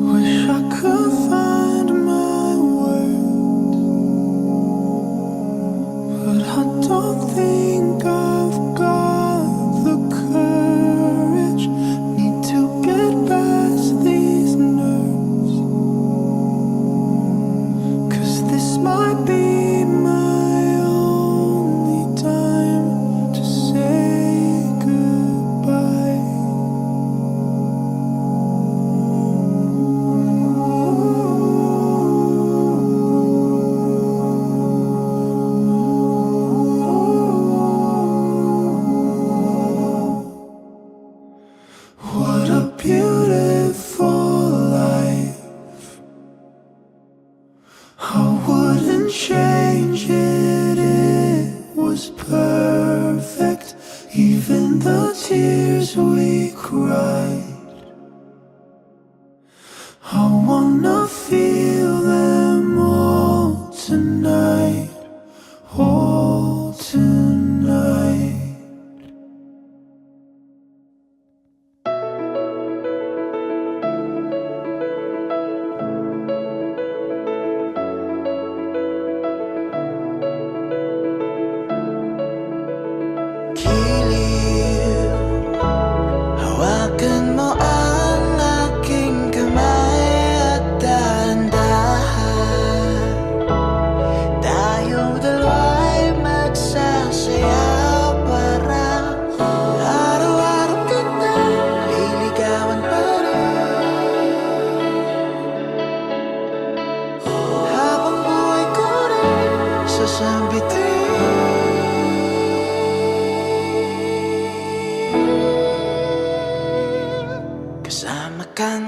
Wish I could find my words, but I don't think I've got the courage. Need to get past these nerves, 'cause this might be my only time to say goodbye. What a beautiful life. I wouldn't change it, it was perfect. Even the tears we cried, I wanna feel them all tonight, all tonight. Giliw, hawakan mo ang aking kamay at dahan-dahan. Tayong dalawa'y magsasayaw, parang araw-araw kita liligawan pa rin. Habang buhay ko rin sasambitin. Kasama kang